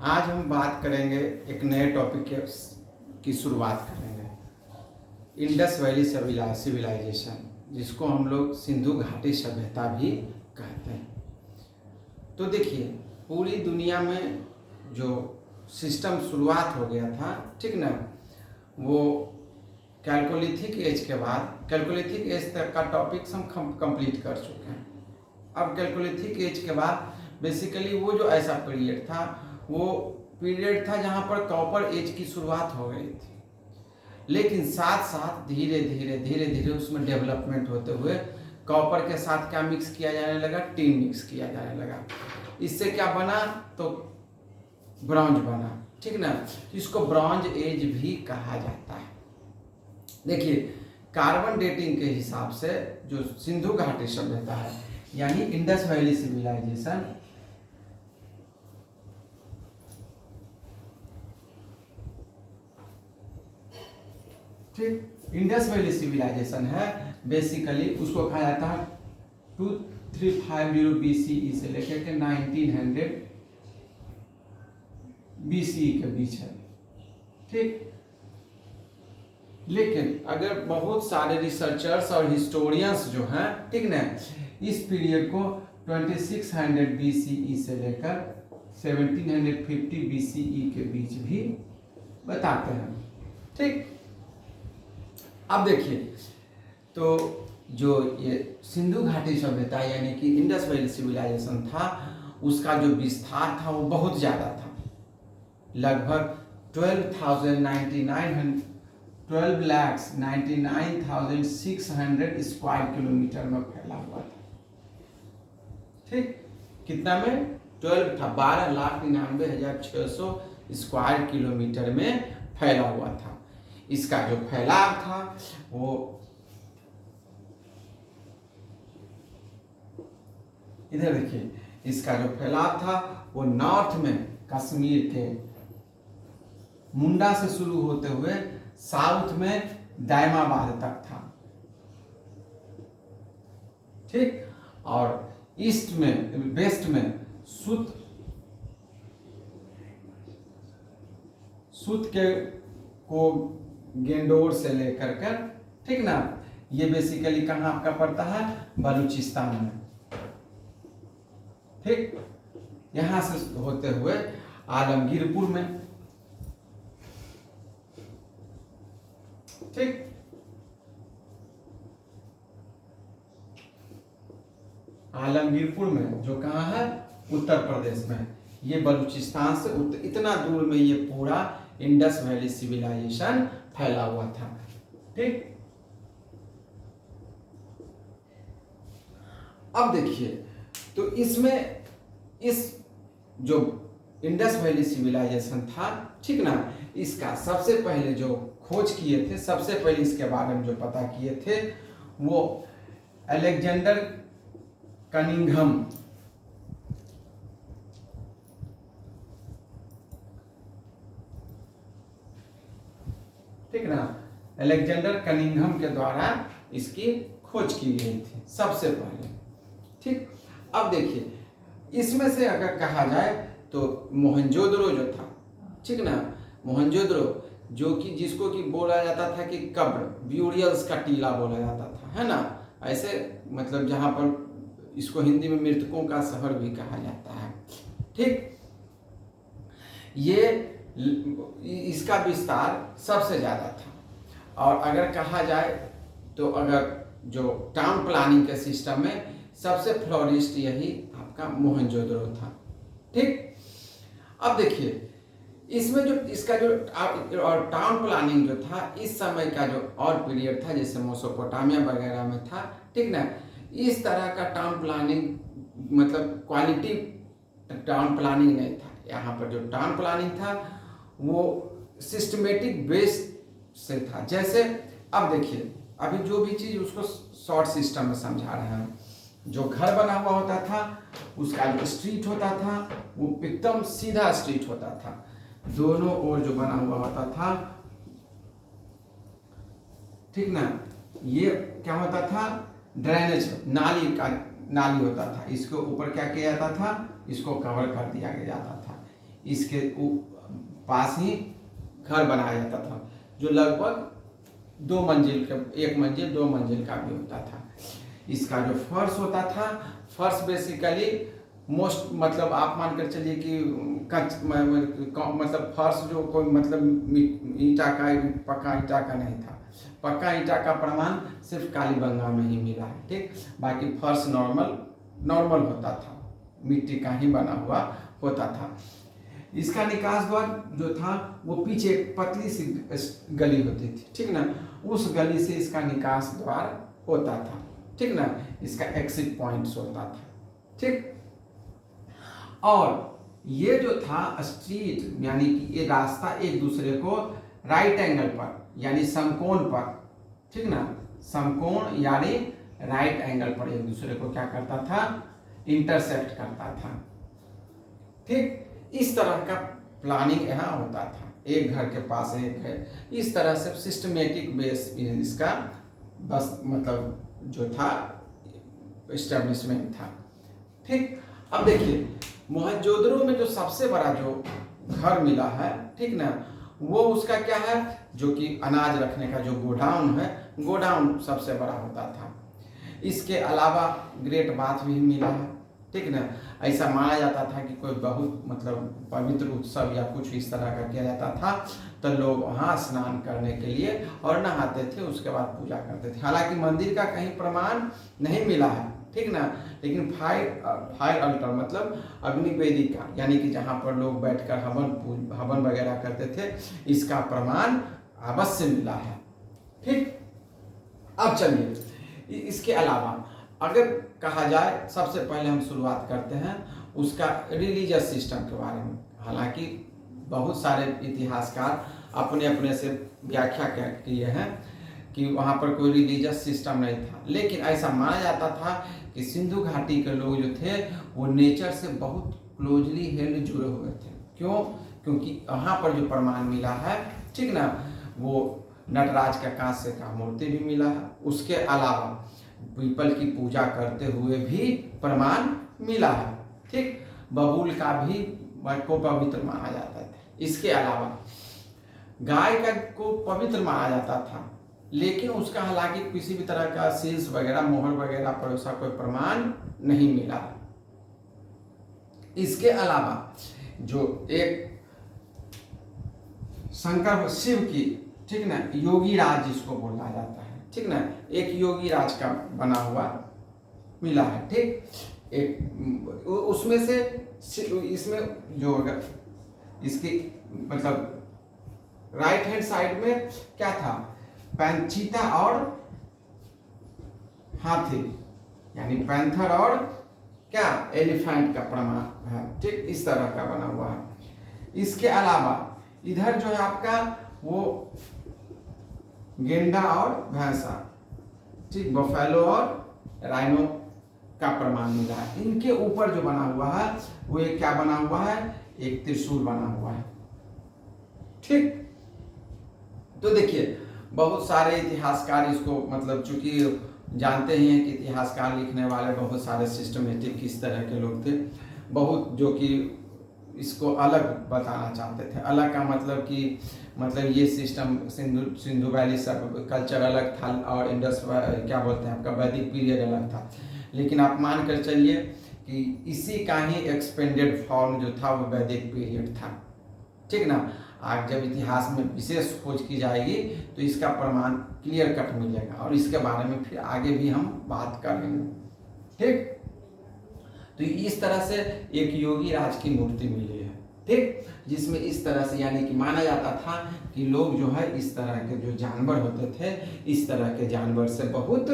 आज हम बात करेंगे एक नए टॉपिक की शुरुआत करेंगे। इंडस वैली सिविलाइजेशन, जिसको हम लोग सिंधु घाटी सभ्यता भी कहते हैं। तो देखिए, पूरी दुनिया में जो सिस्टम शुरुआत हो गया था, ठीक ना, वो कैल्कोलिथिक एज के बाद, कैल्कोलिथिक एज तक का टॉपिक्स हम कंप्लीट कर चुके हैं। अब कैल्कोलिथिक एज के बाद बेसिकली वो जो ऐसा पीरियड था, वो पीरियड था जहाँ पर कॉपर एज की शुरुआत हो गई थी। लेकिन साथ साथ धीरे धीरे उसमें डेवलपमेंट होते हुए कॉपर के साथ क्या मिक्स किया जाने लगा, टिन मिक्स किया जाने लगा। इससे क्या बना, तो ब्रॉन्ज बना, ठीक ना। इसको ब्रॉन्ज एज भी कहा जाता है। देखिए, कार्बन डेटिंग के हिसाब से जो सिंधु घाटी सभ्यता है, यानी इंडस वैली सिविलाइजेशन, ठीक, इंडस वैली सिविलाइजेशन है, बेसिकली उसको कहा जाता है 2350 BCE से लेकर के 1900 BCE के बीच है, ठीक। लेकिन अगर बहुत सारे रिसर्चर्स और हिस्टोरियंस जो हैं, ठीक ना, इस पीरियड को 2600 BCE से लेकर 1750 BCE के बीच भी बताते हैं, ठीक। अब देखिए, तो जो ये सिंधु घाटी सभ्यता यानी कि इंडस वैली सिविलाइजेशन था, उसका जो विस्तार था वो बहुत ज़्यादा था। लगभग 12,99,600 स्क्वायर किलोमीटर में फैला हुआ था, ठीक। कितना में? 12,99,600 स्क्वायर किलोमीटर में फैला हुआ था। इसका जो फैलाव था वो इधर देखिए, इसका जो फैलाव था वो नॉर्थ में कश्मीर के मुंडा से शुरू होते हुए साउथ में दायमाबाद तक था, ठीक। और ईस्ट में, वेस्ट में सुत के को गेंडोर से लेकर कर, ठीक ना, ये बेसिकली कहाँ आपका पड़ता है? बलूचिस्तान में, ठीक। यहां से होते हुए आलमगीरपुर में, ठीक। आलमगीरपुर में जो कहाँ है? उत्तर प्रदेश में। ये बलूचिस्तान से इतना दूर में ये पूरा इंडस वैली सिविलाइजेशन फैला हुआ था, ठीक। अब देखिए, तो इसमें इस जो इंडस वैली सिविलाइजेशन था, ठीक ना, इसका सबसे पहले जो खोज किए थे, सबसे पहले इसके बारे में जो पता किए थे, वो अलेक्जेंडर कनिंघम, ठीक ना, अलेक्जेंडर कनिंघम के द्वारा इसकी खोज की गई थी सबसे पहले, ठीक। अब देखिए, इसमें से अगर कहा जाए तो मोहनजोदड़ो जो था, ठीक ना, मोहनजोदड़ो जो कि जिसको कि बोला जाता था कि कब्र, ब्यूरियल्स का टीला बोला जाता था, है ना, ऐसे मतलब जहाँ पर इसको हिंदी में मृतकों का शहर भी कहा जाता है, ठीक। ये इसका विस्तार सबसे ज़्यादा था। और अगर कहा जाए तो अगर जो टाउन प्लानिंग के सिस्टम में सबसे फ्लोरिस्ट यही आपका मोहनजोदड़ो था, ठीक। अब देखिए, इसमें जो इसका जो और टाउन प्लानिंग जो था, इस समय का जो और पीरियड था, जैसे मेसोपोटामिया वगैरह में था, ठीक ना, इस तरह का टाउन प्लानिंग मतलब क्वालिटी टाउन प्लानिंग नहीं था। यहाँ पर जो टाउन प्लानिंग था वो सिस्टमेटिक बेस से था। जैसे अब देखिए, अभी जो भी चीज़ उसको शॉर्ट सिस्टम में समझा रहे हैं। जो घर बना हुआ होता था, उसका जो स्ट्रीट होता था वो एकदम सीधा स्ट्रीट होता था, दोनों ओर जो बना हुआ होता था, ठीक ना, ये क्या होता था? ड्रेनेज, नाली होता था। इसके ऊपर क्या किया जाता था? इसको कवर कर दिया जाता था। इसके पास ही घर बनाया जाता था, जो लगभग 2 मंजिल का, 1 मंजिल 2 मंजिल का भी होता था। इसका जो फर्श होता था, फर्श बेसिकली मोस्ट मतलब आप मानकर चलिए कि मतलब फर्श जो कोई मतलब ईंटा का, पक्का ईंटा का नहीं था। पक्का ईंटा का प्रमाण सिर्फ कालीबंगा में ही मिला है, ठीक। बाकी फर्श नॉर्मल होता था, मिट्टी का ही बना हुआ होता था। इसका निकास द्वार जो था वो पीछे एक पतली सी गली होती थी, ठीक ना, उस गली से इसका निकास द्वार होता था, ठीक ना। इसका एग्जिट पॉइंट्स होता था, ठीक। और ये जो था स्ट्रीट, यानी कि ये रास्ता एक दूसरे को राइट एंगल पर यानी समकोण पर, ठीक ना, समकोण यानी राइट एंगल पर एक दूसरे को क्या करता था, इंटरसेक्ट करता था, ठीक। इस तरह का प्लानिंग यहाँ होता था, एक घर के पास एक है, इस तरह से सिस्टमेटिक बेस इसका बस मतलब जो था एस्टेब्लिशमेंट था, ठीक। अब देखिए मोहनजोदड़ो में जो सबसे बड़ा जो घर मिला है, ठीक ना, वो उसका क्या है, जो कि अनाज रखने का जो गोडाउन है, गोडाउन सबसे बड़ा होता था। इसके अलावा ग्रेट बाथ भी मिला है, ठीक ना। ऐसा माना जाता था कि कोई बहुत मतलब पवित्र उत्सव या कुछ इस तरह का किया जाता था तो लोग वहाँ स्नान करने के लिए और नहाते थे, उसके बाद पूजा करते थे। हालांकि मंदिर का कहीं प्रमाण नहीं मिला है, ठीक ना, लेकिन फायर अल्टर मतलब अग्नि वेदिका, यानी कि जहाँ पर लोग बैठकर हवन वगैरह करते थे, इसका प्रमाण अवश्य मिला है, ठीक। अब चलिए इसके अलावा अगर कहा जाए, सबसे पहले हम शुरुआत करते हैं उसका रिलीजियस सिस्टम के बारे में। हालांकि बहुत सारे इतिहासकार अपने अपने से व्याख्या किए हैं कि वहाँ पर कोई रिलीजियस सिस्टम नहीं था, लेकिन ऐसा माना जाता था कि सिंधु घाटी के लोग जो थे वो नेचर से बहुत क्लोजली हेल्ड जुड़े हुए थे। क्यों? क्योंकि वहाँ पर जो प्रमाण मिला है, ठीक ना, वो नटराज का कांस्य का मूर्ति भी मिला है, उसके अलावा पीपल की पूजा करते हुए भी प्रमाण मिला है, ठीक। बबूल का भी को पवित्र माना जाता था। इसके अलावा गाय का को पवित्र माना जाता था, लेकिन उसका हालांकि किसी भी तरह का सील्स वगैरह, मोहर वगैरह पर ऐसा कोई प्रमाण नहीं मिला। इसके अलावा जो एक शंकर शिव की, ठीक ना, योगी राज जिसको बोला जाता है, ठीक ना, एक योगी राज का बना हुआ मिला है, ठीक। एक उसमें से इसमें जो अगर इसकी मतलब राइट हैंड साइड में क्या था, पैंचीता और हाथी, यानी पैंथर और क्या, एलिफेंट का प्रमाण है, ठीक, इस तरह का बना हुआ है। इसके अलावा इधर जो है आपका वो गेंडा और भैंसा, ठीक, बफेलो और राइनो का प्रमाण मिला है। इनके ऊपर जो बना हुआ है वो एक क्या बना हुआ है, एक त्रिशूल बना हुआ है, ठीक। तो देखिए बहुत सारे इतिहासकार इसको मतलब चूंकि जानते ही हैं कि इतिहासकार लिखने वाले बहुत सारे सिस्टमेटिक किस तरह के लोग थे, बहुत जो कि इसको अलग बताना चाहते थे। अलग का मतलब कि मतलब ये सिस्टम सिंधु वैली सब कल्चर अलग था और इंडस क्या बोलते हैं आपका वैदिक पीरियड अलग था, लेकिन आप मान कर चलिए कि इसी का ही एक्सपेंडेड फॉर्म जो था वो वैदिक पीरियड था, ठीक ना। आज जब इतिहास में विशेष खोज की जाएगी तो इसका प्रमाण क्लियर कट मिलेगा और इसके बारे में फिर आगे भी हम बात करेंगे, ठीक। तो इस तरह से एक योगी राज की मूर्ति मिली है, ठीक, जिसमें इस तरह से यानी कि माना जाता था कि लोग जो है इस तरह के जो जानवर होते थे, इस तरह के जानवर से बहुत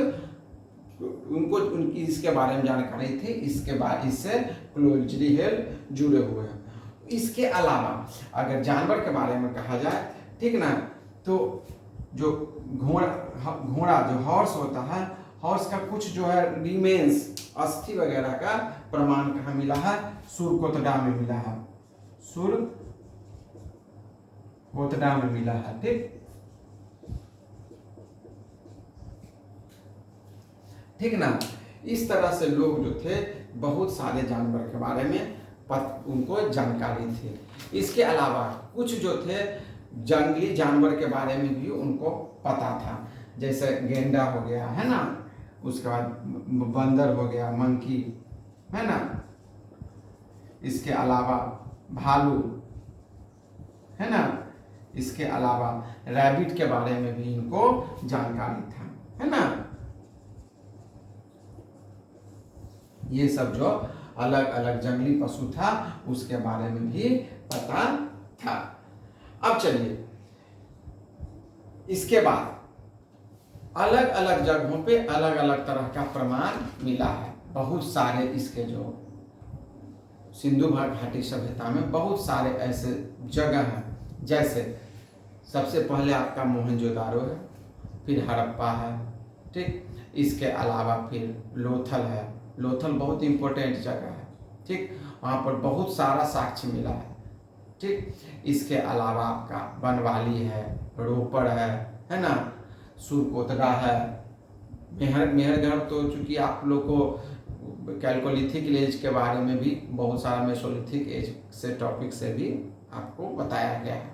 उनको उनकी इसके बारे में जानकारी थी, इसके बाद इससे क्लोजली हेल्ड जुड़े हुए हैं। इसके अलावा अगर जानवर के बारे में कहा जाए, ठीक ना, तो जो घोड़ा जो हॉर्स होता है, हॉर्स का कुछ जो है रिमेन्स अस्थि वगैरह का प्रमाण कहाँ मिला है, सुरकोतडा में मिला है, सुरकोतडा में मिला है, ठीक ना। इस तरह से लोग जो थे बहुत सारे जानवर के बारे में उनको जानकारी थी। इसके अलावा कुछ जो थे जंगली जानवर के बारे में भी उनको पता था, जैसे गेंडा हो गया है ना, उसके बाद बंदर हो गया, मंकी है ना, इसके अलावा भालू है ना, इसके अलावा रैबिट के बारे में भी इनको जानकारी था, है ना। ये सब जो अलग अलग जंगली पशु था उसके बारे में भी पता था। अब चलिए, इसके बाद अलग अलग जगहों पे अलग अलग तरह का प्रमाण मिला है। बहुत सारे इसके जो सिंधु घाटी सभ्यता में बहुत सारे ऐसे जगह हैं, जैसे सबसे पहले आपका मोहनजोदारो है, फिर हड़प्पा है, ठीक। इसके अलावा फिर लोथल है। लोथल बहुत इंपॉर्टेंट जगह है, ठीक, वहाँ पर बहुत सारा साक्ष्य मिला है, ठीक। इसके अलावा आपका बनवाली है, रोपड़ है ना, सुरकोतरा है, मेहरगढ़। तो चूंकि आप लोग को कैल्कोलिथिक एज के बारे में भी बहुत सारा मेसोलिथिक एज से टॉपिक से भी आपको बताया गया है,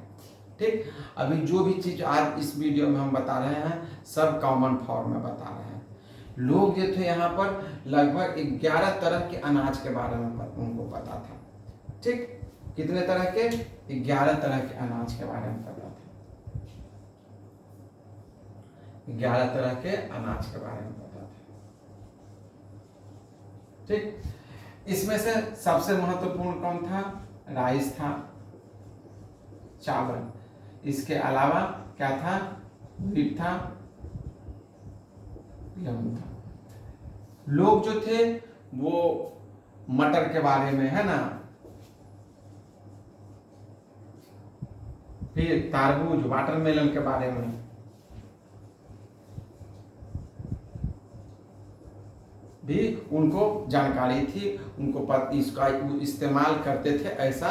ठीक। अभी जो भी चीज़ आज इस वीडियो में हम बता रहे हैं सब कॉमन फॉर्म में बता रहे हैं। लोग जो थे यहाँ पर लगभग 11 तरह के अनाज के बारे में उनको पता था, ठीक। कितने तरह के? 11 तरह के अनाज के बारे में पता था। 11 तरह के अनाज के बारे में पता था, ठीक। इसमें से सबसे महत्वपूर्ण कौन था? राइस था, चावल। इसके अलावा क्या था? व्हीट था, गेहूं था। लोग जो थे वो मटर के बारे में, है ना, फिर तरबूज वाटरमेलन के बारे में, भी उनको जानकारी थी, उनको इसका इस्तेमाल करते थे ऐसा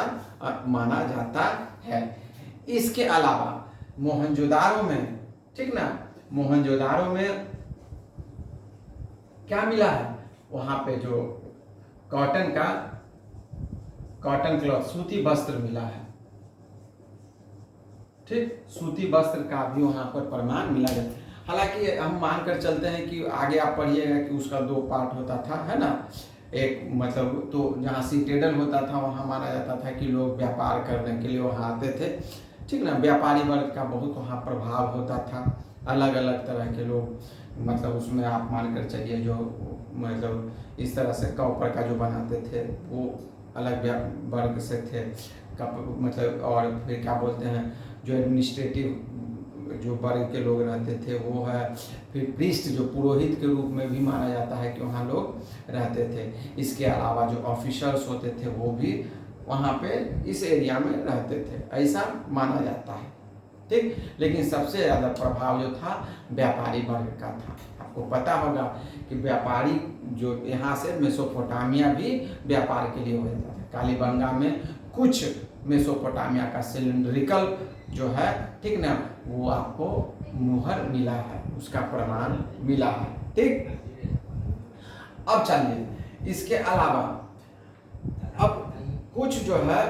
माना जाता है। इसके अलावा मोहनजोदारो में, ठीक ना, मोहनजोदारो में क्या मिला है? वहां पे जो कॉटन क्लॉथ, सूती वस्त्र मिला है, ठीक। सूती वस्त्र का भी वहां पर प्रमाण मिला है। हालांकि हम मानकर चलते हैं कि आगे आप पढ़िएगा कि उसका 2 पार्ट होता था, है ना। एक मतलब तो जहाँ सिटेडल होता था वहाँ माना जाता था कि लोग व्यापार करने के लिए वहाँ आते थे, ठीक ना। व्यापारी वर्ग का बहुत वहाँ प्रभाव होता था, अलग अलग तरह के लोग, मतलब उसमें आप मानकर चलिए जो मतलब इस तरह से कॉपर का जो बनाते थे वो अलग वर्ग से थे, मतलब और फिर क्या बोलते हैं जो एडमिनिस्ट्रेटिव जो वर्ग के लोग रहते थे वो है, फिर प्रीस्ट जो पुरोहित के रूप में भी माना जाता है कि वहाँ लोग रहते थे। इसके अलावा जो ऑफिसर्स होते थे वो भी वहाँ पे इस एरिया में रहते थे, ऐसा माना जाता है, ठीक। लेकिन सबसे ज़्यादा प्रभाव जो था व्यापारी वर्ग का था। आपको पता होगा कि व्यापारी जो यहाँ से मेसोपोटामिया भी व्यापार के लिए हो जाता था। कालीबंगा में कुछ मेसोपोटामिया का सिलिंड्रिकल जो है, ठीक ना, वो आपको मुहर मिला है, उसका प्रमाण मिला है, ठीक। अब चलिए, इसके अलावा अब कुछ जो है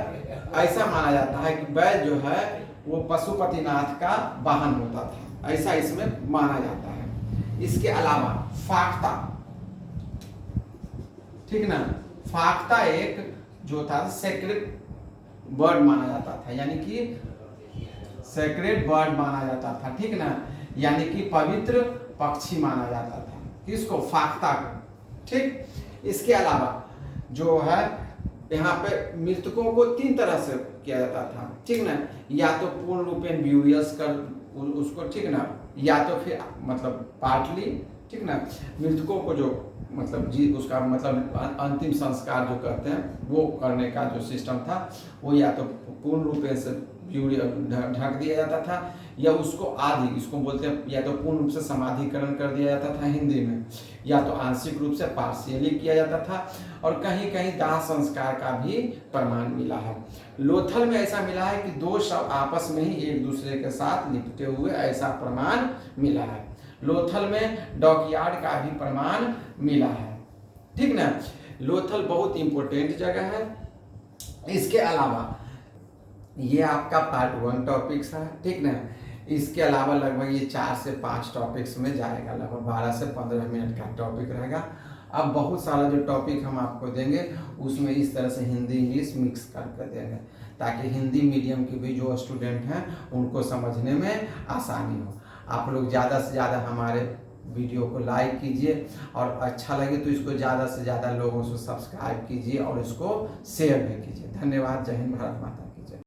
ऐसा माना जाता है कि बैल जो है वो पशुपतिनाथ का वाहन होता था, ऐसा इसमें माना जाता है। इसके अलावा फाख्ता, ठीक ना, फाख्ता एक जो था सेक्रेड बर्ड माना जाता था, यानी कि सेक्रेड बर्ड माना जाता था, ठीक ना, यानी कि पवित्र पक्षी माना जाता था, किसको? फाख्ता को, ठीक। इसके अलावा जो है यहाँ पे मृतकों को 3 तरह से किया जाता था, ठीक ना, या तो पूर्ण रूपेण ब्यूरियस कर उसको, ठीक ना, या तो फिर मतलब पार्टली, ठीक ना, मृतकों को जो मतलब जी उसका मतलब अंतिम संस्कार जो कहते हैं वो करने का जो सिस्टम था वो या तो पूर्ण रूपेण से ढक दिया जाता था, या उसको आदि, इसको बोलते हैं, या तो पूर्ण रूप से समाधिकरण कर दिया जाता था हिंदी में, या तो आंशिक रूप से पार्शियली किया जाता था, और कहीं कहीं दाह संस्कार का भी प्रमाण मिला है। लोथल में ऐसा मिला है कि 2 शव आपस में ही एक दूसरे के साथ लिपटे हुए, ऐसा प्रमाण मिला है। लोथल में डॉकयार्ड का भी प्रमाण मिला है, ठीक ना। लोथल बहुत इंपॉर्टेंट जगह है, इसके अलावा ये आपका पार्ट 1 टॉपिक्स है, ठीक ना। इसके अलावा लगभग ये 4 से 5 टॉपिक्स में जाएगा, लगभग 12 से 15 मिनट का टॉपिक रहेगा। अब बहुत सारा जो टॉपिक हम आपको देंगे उसमें इस तरह से हिंदी इंग्लिश मिक्स करके देंगे, ताकि हिंदी मीडियम के भी जो स्टूडेंट हैं उनको समझने में आसानी हो। आप लोग ज़्यादा से ज़्यादा हमारे वीडियो को लाइक कीजिए, और अच्छा लगे तो इसको ज़्यादा से ज़्यादा लोगों से सब्सक्राइब कीजिए और इसको शेयर भी कीजिए। धन्यवाद। जय हिंद, भारत माता।